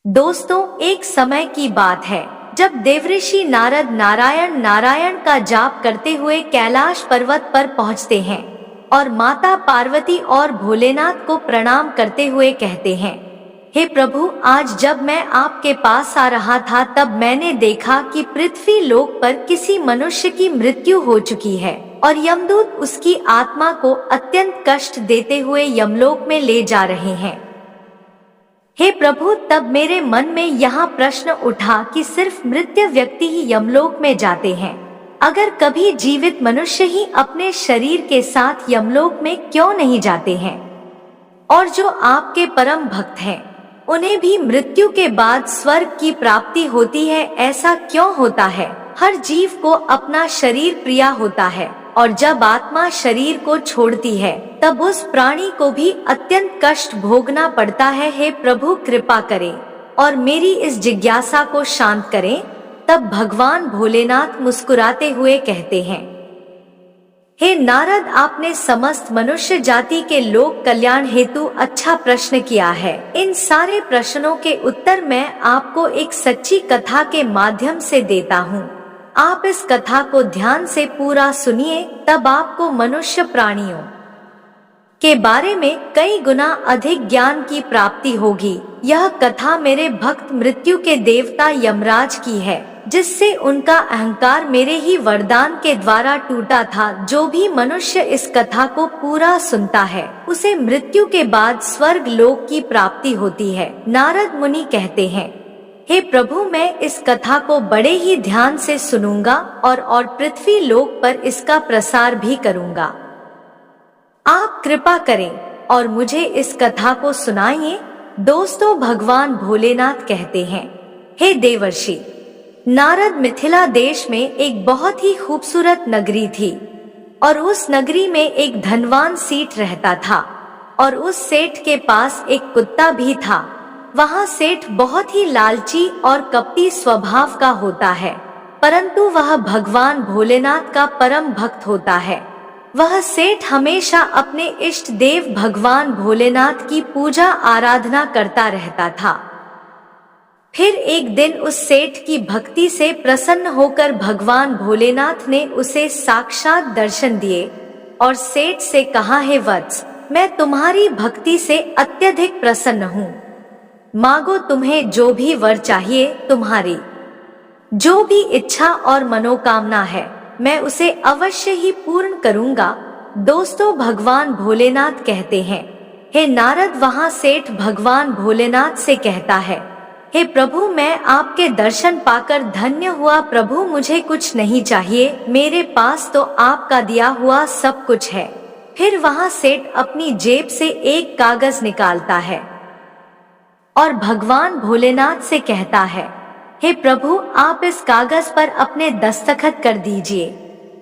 दोस्तों, एक समय की बात है जब देवऋषि नारद नारायण नारायण का जाप करते हुए कैलाश पर्वत पर पहुंचते हैं और माता पार्वती और भोलेनाथ को प्रणाम करते हुए कहते हैं, हे प्रभु, आज जब मैं आपके पास आ रहा था तब मैंने देखा कि पृथ्वी लोक पर किसी मनुष्य की मृत्यु हो चुकी है और यमदूत उसकी आत्मा को अत्यंत कष्ट देते हुए यमलोक में ले जा रहे हैं। हे प्रभु, तब मेरे मन में यहाँ प्रश्न उठा कि सिर्फ मृत व्यक्ति ही यमलोक में जाते हैं। अगर कभी जीवित मनुष्य ही अपने शरीर के साथ यमलोक में क्यों नहीं जाते हैं? और जो आपके परम भक्त हैं, उन्हें भी मृत्यु के बाद स्वर्ग की प्राप्ति होती है, ऐसा क्यों होता है? हर जीव को अपना शरीर प्रिय होता है और जब आत्मा शरीर को छोड़ती है तब उस प्राणी को भी अत्यंत कष्ट भोगना पड़ता है। हे प्रभु, कृपा करें और मेरी इस जिज्ञासा को शांत करें। तब भगवान भोलेनाथ मुस्कुराते हुए कहते हैं, हे नारद, आपने समस्त मनुष्य जाति के लोक कल्याण हेतु अच्छा प्रश्न किया है। इन सारे प्रश्नों के उत्तर मैं आपको एक सच्ची कथा के माध्यम से देता हूँ। आप इस कथा को ध्यान से पूरा सुनिए, तब आपको मनुष्य प्राणियों के बारे में कई गुना अधिक ज्ञान की प्राप्ति होगी। यह कथा मेरे भक्त मृत्यु के देवता यमराज की है, जिससे उनका अहंकार मेरे ही वरदान के द्वारा टूटा था। जो भी मनुष्य इस कथा को पूरा सुनता है उसे मृत्यु के बाद स्वर्ग लोक की प्राप्ति होती है। नारद मुनि कहते हैं, हे प्रभु, मैं इस कथा को बड़े ही ध्यान से सुनूंगा और पृथ्वी लोक पर इसका प्रसार भी करूंगा। आप कृपा करें और मुझे इस कथा को सुनाइए। दोस्तों, भगवान भोलेनाथ कहते हैं, हे देवर्षि नारद, मिथिला देश में एक बहुत ही खूबसूरत नगरी थी और उस नगरी में एक धनवान सेठ रहता था और उस सेठ के पास एक कुत्ता भी था। वहाँ सेठ बहुत ही लालची और कपटी स्वभाव का होता है, परंतु वह भगवान भोलेनाथ का परम भक्त होता है। वह सेठ हमेशा अपने इष्ट देव भगवान भोलेनाथ की पूजा आराधना करता रहता था। फिर एक दिन उस सेठ की भक्ति से प्रसन्न होकर भगवान भोलेनाथ ने उसे साक्षात दर्शन दिए और सेठ से कहा, हे वत्स, मैं तुम्हारी भक्ति से अत्यधिक प्रसन्न हूँ। मांगो, तुम्हें जो भी वर चाहिए, तुम्हारी जो भी इच्छा और मनोकामना है, मैं उसे अवश्य ही पूर्ण करूंगा। दोस्तों, भगवान भोलेनाथ कहते हैं, हे नारद, वहाँ सेठ भगवान भोलेनाथ से कहता है, हे प्रभु, मैं आपके दर्शन पाकर धन्य हुआ। प्रभु, मुझे कुछ नहीं चाहिए, मेरे पास तो आपका दिया हुआ सब कुछ है। फिर वहाँ सेठ अपनी जेब से एक कागज निकालता है और भगवान भोलेनाथ से कहता है, हे प्रभु, आप इस कागज पर अपने दस्तखत कर दीजिए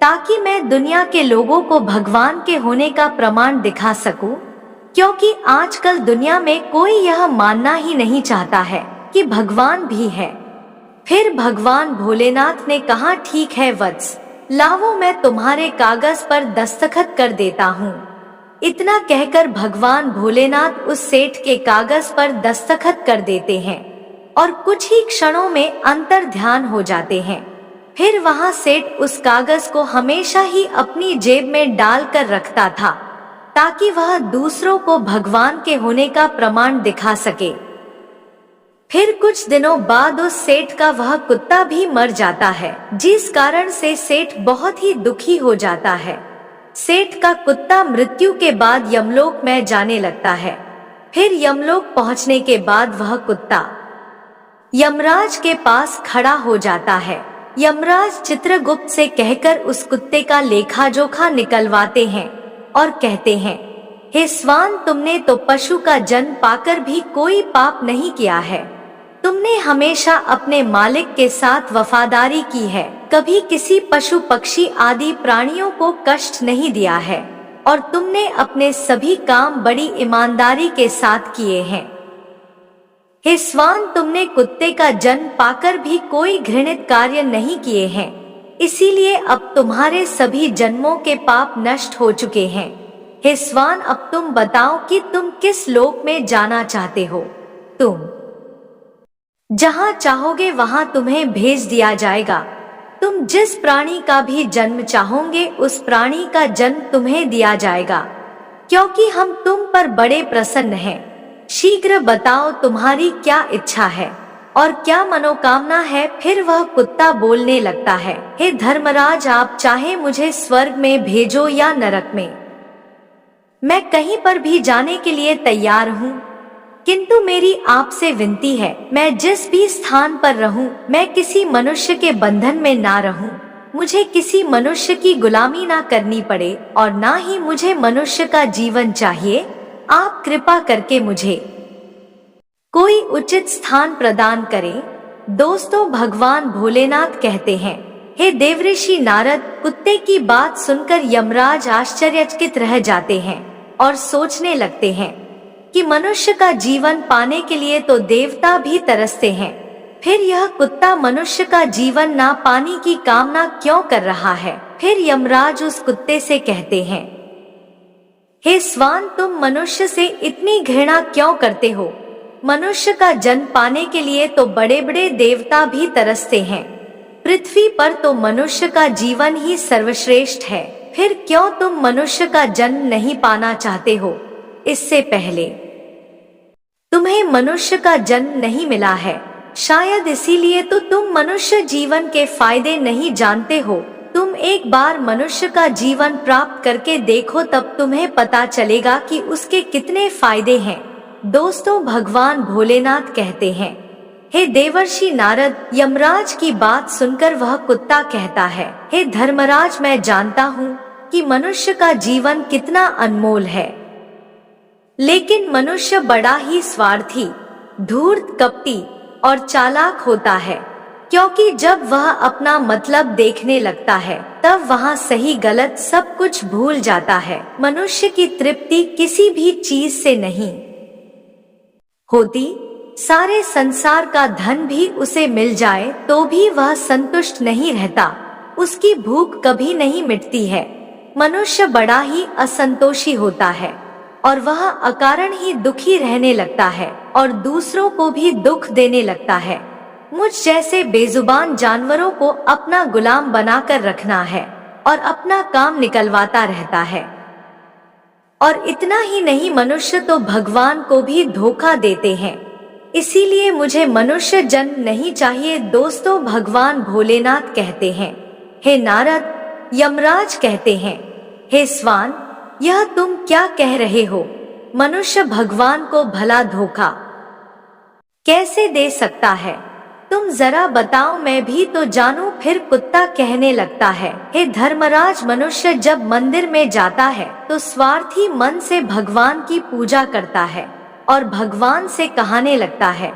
ताकि मैं दुनिया के लोगों को भगवान के होने का प्रमाण दिखा सकूं, क्योंकि आजकल दुनिया में कोई यह मानना ही नहीं चाहता है कि भगवान भी है। फिर भगवान भोलेनाथ ने कहा, ठीक है वत्स, लाओ, मैं तुम्हारे कागज पर दस्तखत कर देता हूँ। इतना कहकर भगवान भोलेनाथ उस सेठ के कागज पर दस्तखत कर देते हैं और कुछ ही क्षणों में अंतर ध्यान हो जाते हैं। फिर वहाँ सेठ उस कागज को हमेशा ही अपनी जेब में डाल कर रखता था ताकि वह दूसरों को भगवान के होने का प्रमाण दिखा सके। फिर कुछ दिनों बाद उस सेठ का वह कुत्ता भी मर जाता है, जिस कारण से सेठ बहुत ही दुखी हो जाता है। सेठ का कुत्ता मृत्यु के बाद यमलोक में जाने लगता है। फिर यमलोक पहुंचने के बाद वह कुत्ता यमराज के पास खड़ा हो जाता है। यमराज चित्रगुप्त से कहकर उस कुत्ते का लेखा जोखा निकलवाते हैं और कहते हैं, हे स्वान, तुमने तो पशु का जन्म पाकर भी कोई पाप नहीं किया है। तुमने हमेशा अपने मालिक के साथ वफादारी की है, कभी किसी पशु पक्षी आदि प्राणियों को कष्ट नहीं दिया है और तुमने अपने सभी काम बड़ी ईमानदारी के साथ किए हैं। हे स्वान, तुमने कुत्ते का जन्म पाकर भी कोई घृणित कार्य नहीं किए हैं, इसीलिए अब तुम्हारे सभी जन्मों के पाप नष्ट हो चुके हैं। हे स्वान, अब तुम बताओ कि तुम किस लोक में जाना चाहते हो। तुम जहाँ चाहोगे वहाँ तुम्हें भेज दिया जाएगा। तुम जिस प्राणी का भी जन्म चाहोगे उस प्राणी का जन्म तुम्हें दिया जाएगा, क्योंकि हम तुम पर बड़े प्रसन्न हैं। शीघ्र बताओ तुम्हारी क्या इच्छा है और क्या मनोकामना है। फिर वह कुत्ता बोलने लगता है, हे धर्मराज, आप चाहे मुझे स्वर्ग में भेजो या नरक में, मैं कहीं पर भी जाने के लिए तैयार हूँ। किंतु मेरी आपसे विनती है, मैं जिस भी स्थान पर रहूं, मैं किसी मनुष्य के बंधन में ना रहूं। मुझे किसी मनुष्य की गुलामी ना करनी पड़े और ना ही मुझे मनुष्य का जीवन चाहिए। आप कृपा करके मुझे कोई उचित स्थान प्रदान करें। दोस्तों, भगवान भोलेनाथ कहते हैं, हे देवऋषि नारद, कुत्ते की बात सुनकर यमराज आश्चर्यचकित रह जाते हैं और सोचने लगते हैं कि मनुष्य का जीवन पाने के लिए तो देवता भी तरसते हैं, फिर यह कुत्ता मनुष्य का जीवन ना पाने की कामना क्यों कर रहा है। फिर यमराज उस कुत्ते से कहते हैं, हे स्वान, तुम मनुष्य से इतनी घृणा क्यों करते हो? मनुष्य का जन्म पाने के लिए तो बड़े बड़े देवता भी तरसते हैं। पृथ्वी पर तो मनुष्य का जीवन ही सर्वश्रेष्ठ है, फिर क्यों तुम मनुष्य का जन्म नहीं पाना चाहते हो? इससे पहले तुम्हें मनुष्य का जन्म नहीं मिला है, शायद इसीलिए तो तुम मनुष्य जीवन के फायदे नहीं जानते हो। तुम एक बार मनुष्य का जीवन प्राप्त करके देखो, तब तुम्हें पता चलेगा कि उसके कितने फायदे हैं। दोस्तों, भगवान भोलेनाथ कहते हैं, हे देवर्षि नारद, यमराज की बात सुनकर वह कुत्ता कहता है, हे धर्मराज, मैं जानता हूँ कि मनुष्य का जीवन कितना अनमोल है, लेकिन मनुष्य बड़ा ही स्वार्थी, धूर्त, कपटी और चालाक होता है, क्योंकि जब वह अपना मतलब देखने लगता है तब वहाँ सही गलत सब कुछ भूल जाता है। मनुष्य की तृप्ति किसी भी चीज से नहीं होती। सारे संसार का धन भी उसे मिल जाए तो भी वह संतुष्ट नहीं रहता, उसकी भूख कभी नहीं मिटती है। मनुष्य बड़ा ही असंतोषी होता है और वह अकारण ही दुखी रहने लगता है और दूसरों को भी दुख देने लगता है। मुझ जैसे बेजुबान जानवरों को अपना गुलाम बनाकर रखना है और अपना काम निकलवाता रहता है। और इतना ही नहीं, मनुष्य तो भगवान को भी धोखा देते हैं। इसीलिए मुझे मनुष्य जन्म नहीं चाहिए। दोस्तों, भगवान भोलेनाथ कहते हैं, हे नारद, यमराज कहते हैं, हे स्वान, यह तुम क्या कह रहे हो? मनुष्य भगवान को भला धोखा कैसे दे सकता है? तुम जरा बताओ, मैं भी तो जानूं। फिर कुत्ता कहने लगता है, हे धर्मराज, मनुष्य जब मंदिर में जाता है तो स्वार्थी मन से भगवान की पूजा करता है और भगवान से कहने लगता है,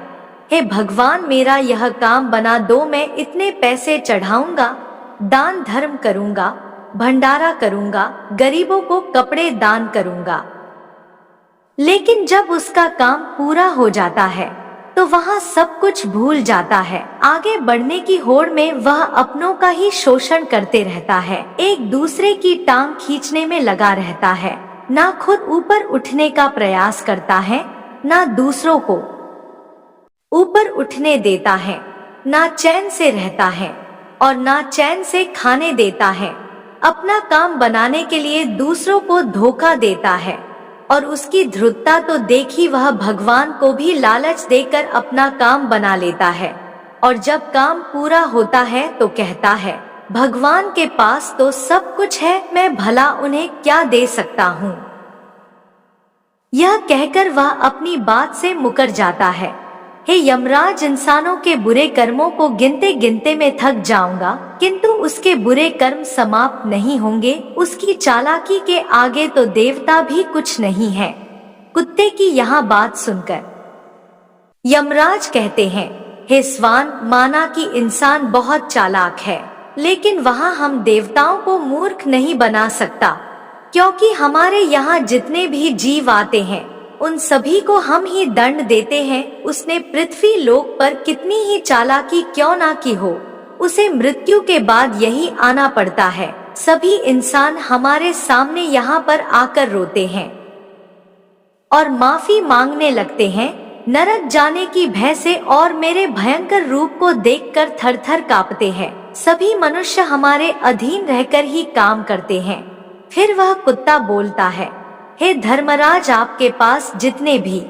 हे भगवान, मेरा यह काम बना दो, मैं इतने पैसे चढ़ाऊंगा, दान धर्म करूंगा, भंडारा करूंगा, गरीबों को कपड़े दान करूंगा। लेकिन जब उसका काम पूरा हो जाता है तो वहाँ सब कुछ भूल जाता है। आगे बढ़ने की होड़ में वह अपनों का ही शोषण करते रहता है, एक दूसरे की टांग खींचने में लगा रहता है, ना खुद ऊपर उठने का प्रयास करता है, ना दूसरों को ऊपर उठने देता है, ना चैन से रहता है और ना चैन से खाने देता है। अपना काम बनाने के लिए दूसरों को धोखा देता है और उसकी धृतता तो देखी, वह भगवान को भी लालच देकर अपना काम बना लेता है और जब काम पूरा होता है तो कहता है, भगवान के पास तो सब कुछ है, मैं भला उन्हें क्या दे सकता हूँ। यह कहकर वह अपनी बात से मुकर जाता है। हे यमराज, इंसानों के बुरे कर्मों को गिनते गिनते मैं थक जाऊंगा, किंतु उसके बुरे कर्म समाप्त नहीं होंगे। उसकी चालाकी के आगे तो देवता भी कुछ नहीं है। कुत्ते की यहाँ बात सुनकर यमराज कहते हैं, हे स्वान, माना कि इंसान बहुत चालाक है, लेकिन वहाँ हम देवताओं को मूर्ख नहीं बना सकता, क्योंकि हमारे यहाँ जितने भी जीव आते हैं उन सभी को हम ही दंड देते हैं। उसने पृथ्वी लोक पर कितनी ही चालाकी क्यों ना की हो, उसे मृत्यु के बाद यही आना पड़ता है। सभी इंसान हमारे सामने यहाँ पर आकर रोते हैं और माफी मांगने लगते हैं, नरक जाने की भय से और मेरे भयंकर रूप को देखकर थर-थर कांपते हैं। सभी मनुष्य हमारे अधीन रहकर ही काम करते हैं। फिर वह कुत्ता बोलता है, हे धर्मराज, आपके पास जितने भी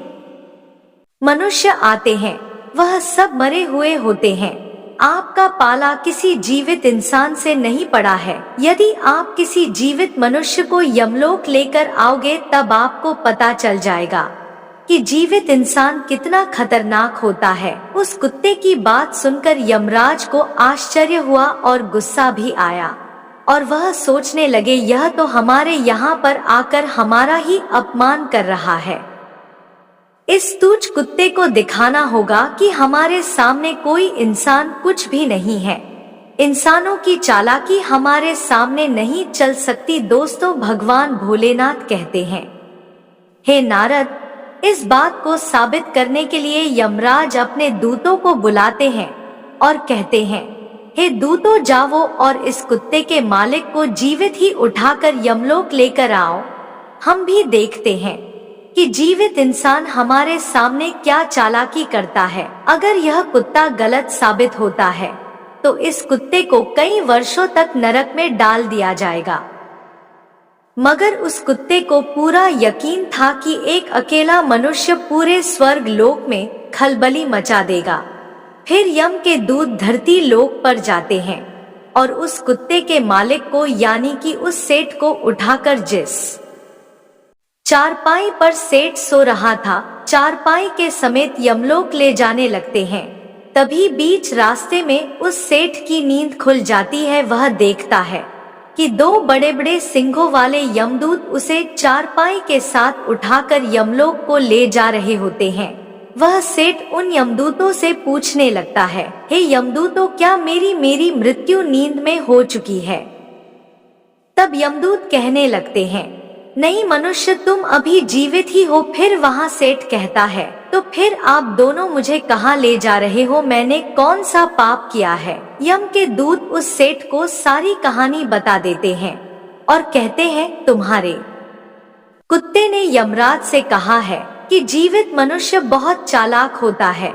मनुष्य आते हैं वह सब मरे हुए होते हैं। आपका पाला किसी जीवित इंसान से नहीं पड़ा है। यदि आप किसी जीवित मनुष्य को यमलोक लेकर आओगे तब आपको पता चल जाएगा कि जीवित इंसान कितना खतरनाक होता है। उस कुत्ते की बात सुनकर यमराज को आश्चर्य हुआ और गुस्सा भी आया और वह सोचने लगे, यह तो हमारे यहाँ पर आकर हमारा ही अपमान कर रहा है। इस तुच्छ कुत्ते को दिखाना होगा कि हमारे सामने कोई इंसान कुछ भी नहीं है। इंसानों की चालाकी हमारे सामने नहीं चल सकती। दोस्तों, भगवान भोलेनाथ कहते हैं, हे नारद, इस बात को साबित करने के लिए यमराज अपने दूतों को बुलाते हैं और कहते हैं, हे दूतों, जाओ और इस कुत्ते के मालिक को जीवित ही उठाकर यमलोक लेकर आओ। हम भी देखते हैं कि जीवित इंसान हमारे सामने क्या चालाकी करता है। अगर यह कुत्ता गलत साबित होता है तो इस कुत्ते को कई वर्षों तक नरक में डाल दिया जाएगा। मगर उस कुत्ते को पूरा यकीन था कि एक अकेला मनुष्य पूरे स्वर्ग लोक में खलबली मचा देगा। फिर यम के दूत धरती लोक पर जाते हैं और उस कुत्ते के मालिक को, यानी कि उस सेठ को उठाकर जिस चारपाई पर सेठ सो रहा था, चारपाई के समेत यमलोक ले जाने लगते हैं। तभी बीच रास्ते में उस सेठ की नींद खुल जाती है। वह देखता है कि दो बड़े बड़े सिंघों वाले यमदूत उसे चारपाई के साथ उठाकर यमलोक को ले जा रहे होते हैं। वह सेठ उन यमदूतों से पूछने लगता है, हे यमदूतों, क्या मेरी मृत्यु नींद में हो चुकी है? तब यमदूत कहने लगते हैं, नहीं मनुष्य, तुम अभी जीवित ही हो। फिर वहाँ सेठ कहता है, तो फिर आप दोनों मुझे कहाँ ले जा रहे हो? मैंने कौन सा पाप किया है? यम के दूत उस सेठ को सारी कहानी बता देते हैं और कहते हैं, तुम्हारे कुत्ते ने यमराज से कहा है कि जीवित मनुष्य बहुत चालाक होता है,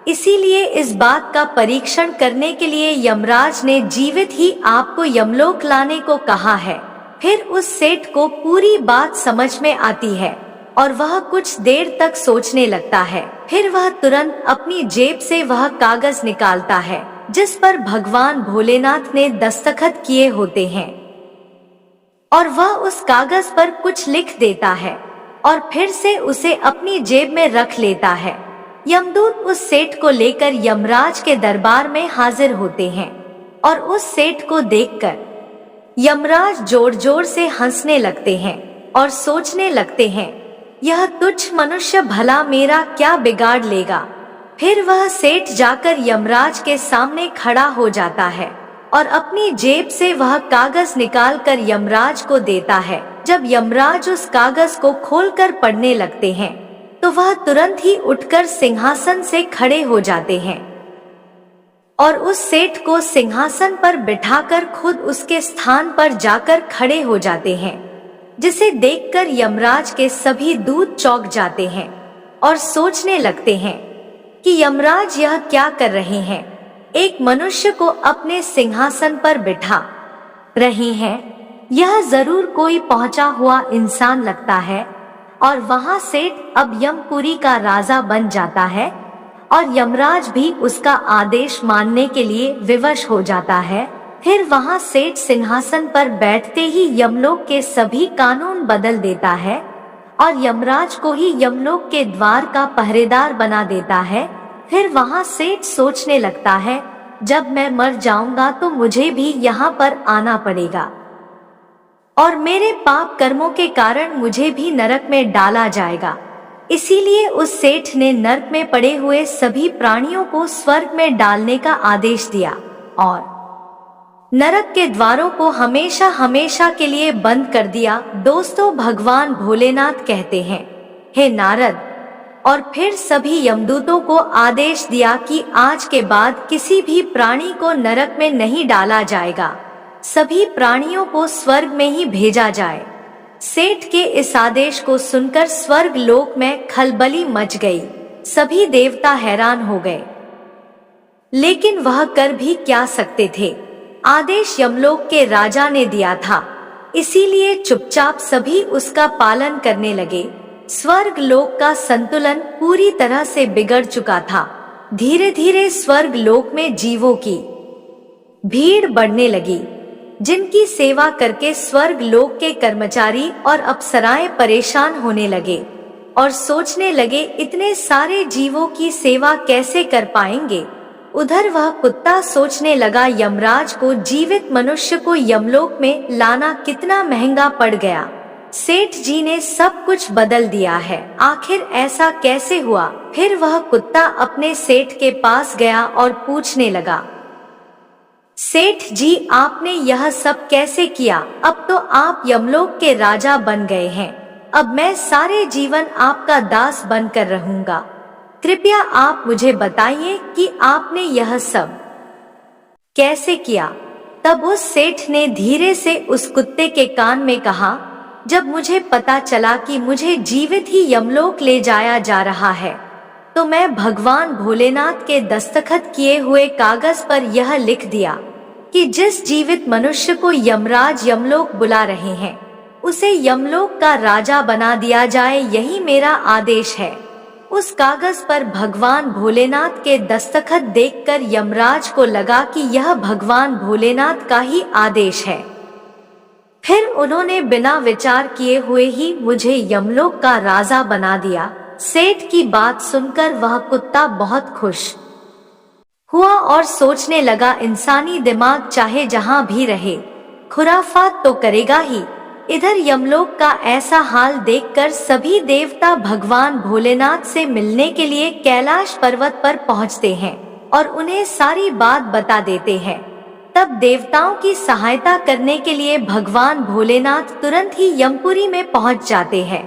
इसीलिए इस बात का परीक्षण करने के लिए यमराज ने जीवित ही आपको यमलोक लाने को कहा है। फिर उस सेठ को पूरी बात समझ में आती है और वह कुछ देर तक सोचने लगता है। फिर वह तुरंत अपनी जेब से वह कागज निकालता है जिस पर भगवान भोलेनाथ ने दस्तखत किए होते हैं और वह उस कागज पर कुछ लिख देता है और फिर से उसे अपनी जेब में रख लेता है। यमदूत उस सेठ को लेकर यमराज के दरबार में हाजिर होते हैं और उस सेठ को देखकर यमराज जोर जोर से हंसने लगते हैं और सोचने लगते हैं, यह तुच्छ मनुष्य भला मेरा क्या बिगाड़ लेगा। फिर वह सेठ जाकर यमराज के सामने खड़ा हो जाता है और अपनी जेब से वह कागज निकालकर यमराज को देता है। जब यमराज उस कागज को खोलकर पढ़ने लगते हैं तो वह तुरंत ही उठकर सिंहासन से खड़े हो जाते हैं और उस सेठ को सिंहासन पर बिठाकर खुद उसके स्थान पर जाकर खड़े हो जाते हैं, जिसे देखकर यमराज के सभी दूत चौंक जाते हैं और सोचने लगते हैं कि यमराज यह क्या कर रहे हैं। एक मनुष्य को अपने सिंहासन पर बिठा रहे हैं, यह जरूर कोई पहुंचा हुआ इंसान लगता है। और वहां सेठ अब यमपुरी का राजा बन जाता है और यमराज भी उसका आदेश मानने के लिए विवश हो जाता है। फिर वहां सेठ सिंहासन पर बैठते ही यमलोक के सभी कानून बदल देता है और यमराज को ही यमलोक के द्वार का पहरेदार बना देता है। फिर वहां सेठ सोचने लगता है, जब मैं मर जाऊंगा तो मुझे भी यहाँ पर आना पड़ेगा और मेरे पाप कर्मों के कारण मुझे भी नरक में डाला जाएगा। इसीलिए उस सेठ ने नरक में पड़े हुए सभी प्राणियों को स्वर्ग में डालने का आदेश दिया और नरक के द्वारों को हमेशा हमेशा के लिए बंद कर दिया। दोस्तों, भगवान भोलेनाथ कहते हैं, हे नारद, और फिर सभी यमदूतों को आदेश दिया कि आज के बाद किसी भी प्राणी को नरक में नहीं डाला जाएगा, सभी प्राणियों को स्वर्ग में ही भेजा जाए। सेठ के इस आदेश को सुनकर स्वर्ग लोक में खलबली मच गई। सभी देवता हैरान हो गए, लेकिन वह कर भी क्या सकते थे। आदेश यमलोक के राजा ने दिया था, इसीलिए चुपचाप सभी उसका पालन करने लगे। स्वर्ग लोक का संतुलन पूरी तरह से बिगड़ चुका था। धीरे धीरे स्वर्ग लोक में जीवों की भीड़ बढ़ने लगी, जिनकी सेवा करके स्वर्ग लोक के कर्मचारी और अप्सराएं परेशान होने लगे और सोचने लगे इतने सारे जीवों की सेवा कैसे कर पाएंगे। उधर वह कुत्ता सोचने लगा यमराज को जीवित मनुष्य को यमलोक में लाना कितना महंगा पड़ गया। सेठ जी ने सब कुछ बदल दिया है, आखिर ऐसा कैसे हुआ। फिर वह कुत्ता अपने सेठ के पास गया और पूछने लगा, सेठ जी आपने यह सब कैसे किया? अब तो आप यमलोक के राजा बन गए हैं, अब मैं सारे जीवन आपका दास बनकर रहूंगा। कृपया आप मुझे बताइए कि आपने यह सब कैसे किया। तब उस सेठ ने धीरे से उस कुत्ते के कान में कहा, जब मुझे पता चला कि मुझे जीवित ही यमलोक ले जाया जा रहा है, तो मैं भगवान भोलेनाथ के दस्तखत किए हुए कागज पर यह लिख दिया कि जिस जीवित मनुष्य को यमराज यमलोक बुला रहे हैं, उसे यमलोक का राजा बना दिया जाए, यही मेरा आदेश है। उस कागज पर भगवान भोलेनाथ के दस्तखत देखकर यमराज को लगा कि यह भगवान भोलेनाथ का ही आदेश है। फिर उन्होंने बिना विचार किए हुए ही मुझे यमलोक का राजा बना दिया। सेठ की बात सुनकर वह कुत्ता बहुत खुश हुआ और सोचने लगा इंसानी दिमाग चाहे जहां भी रहे, खुराफात तो करेगा ही। इधर यमलोक का ऐसा हाल देखकर सभी देवता भगवान भोलेनाथ से मिलने के लिए कैलाश पर्वत पर पहुंचते हैं और उन्हें सारी बात बता देते हैं। तब देवताओं की सहायता करने के लिए भगवान भोलेनाथ तुरंत ही यमपुरी में पहुंच जाते हैं।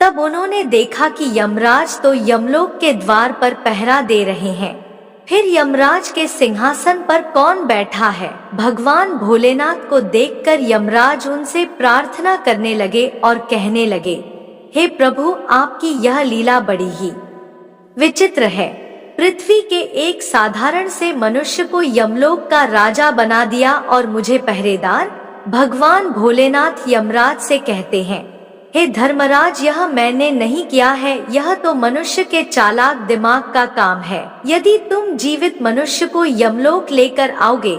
तब उन्होंने देखा कि यमराज तो यमलोक के द्वार पर पहरा दे रहे हैं। फिर यमराज के सिंहासन पर कौन बैठा है? भगवान भोलेनाथ को देखकर यमराज उनसे प्रार्थना करने लगे और कहने लगे, हे प्रभु, आपकी यह लीला बड़ी ही विचित्र है। पृथ्वी के एक साधारण से मनुष्य को यमलोक का राजा बना दिया और मुझे पहरेदार। भगवान भोलेनाथ यमराज से कहते हैं, हे धर्मराज, यह मैंने नहीं किया है, यह तो मनुष्य के चालाक दिमाग का काम है। यदि तुम जीवित मनुष्य को यमलोक लेकर आओगे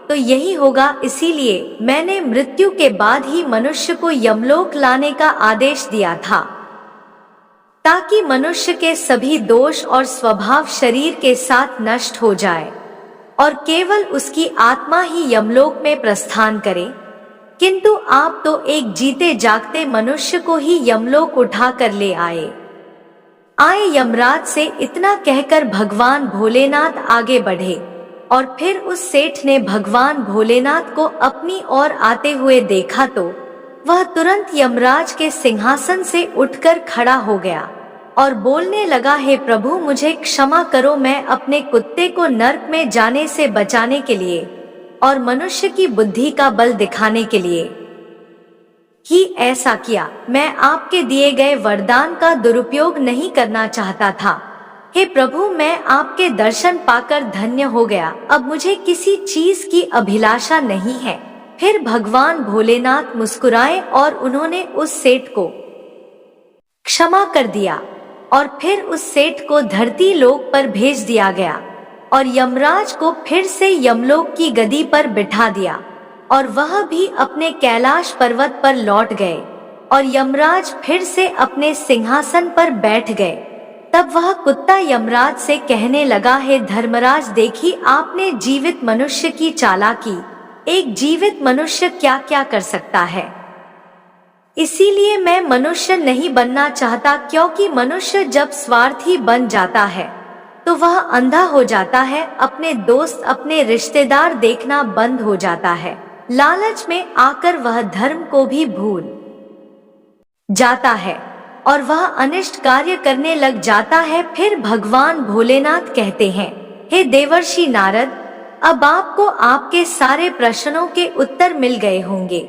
तो यही होगा, इसीलिए मैंने मृत्यु के बाद ही मनुष्य को यमलोक लाने का आदेश दिया था, ताकि मनुष्य के सभी दोष और स्वभाव शरीर के साथ नष्ट हो जाए और केवल उसकी आत्मा ही यमलोक में प्रस्थान करे। किंतु आप तो एक जीते जागते मनुष्य को ही यमलोक उठा कर ले आए। यमराज से इतना कहकर भगवान भोलेनाथ आगे बढ़े और फिर उस सेठ ने भगवान भोलेनाथ को अपनी ओर आते हुए देखा तो वह तुरंत यमराज के सिंहासन से उठकर खड़ा हो गया और बोलने लगा, हे प्रभु, मुझे क्षमा करो, मैं अपने कुत्ते को नर्क में जाने से बचाने के लिए और मनुष्य की बुद्धि का बल दिखाने के लिए ही ऐसा किया। मैं आपके दिए गए वरदान का दुरुपयोग नहीं करना चाहता था। हे प्रभु, मैं आपके दर्शन पाकर धन्य हो गया, अब मुझे किसी चीज की अभिलाषा नहीं है। फिर भगवान भोलेनाथ मुस्कुराए और उन्होंने उस सेठ को क्षमा कर दिया और फिर उस सेठ को धरती लोक पर भेज दिया गया और यमराज को फिर से यमलोक की गद्दी पर बिठा दिया और वह भी अपने कैलाश पर्वत पर लौट गए और यमराज फिर से अपने सिंहासन पर बैठ गए। तब वह कुत्ता यमराज से कहने लगा, हे धर्मराज, देखिए आपने जीवित मनुष्य की चालाकी। एक जीवित मनुष्य क्या क्या कर सकता है, इसीलिए मैं मनुष्य नहीं बनना चाहता, क्योंकि मनुष्य जब स्वार्थी बन जाता है तो वह अंधा हो जाता है, अपने दोस्त अपने रिश्तेदार देखना बंद हो जाता है, लालच में आकर वह धर्म को भी भूल जाता है और वह अनिष्ट कार्य करने लग जाता है। फिर भगवान भोलेनाथ कहते हैं, हे देवर्षि नारद, अब आपको आपके सारे प्रश्नों के उत्तर मिल गए होंगे,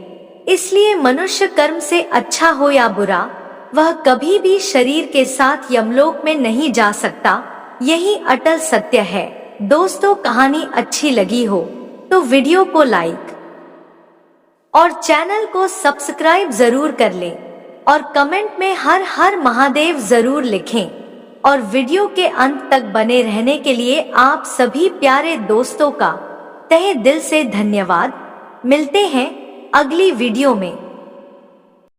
इसलिए मनुष्य कर्म से अच्छा हो या बुरा वह कभी भी शरीर के साथ यमलोक में नहीं जा सकता। यही अटल सत्य है। दोस्तों, कहानी अच्छी लगी हो तो वीडियो को लाइक और चैनल को सब्सक्राइब जरूर कर लें और कमेंट में हर हर महादेव जरूर लिखें। और वीडियो के अंत तक बने रहने के लिए आप सभी प्यारे दोस्तों का तहे दिल से धन्यवाद। मिलते हैं अगली वीडियो में।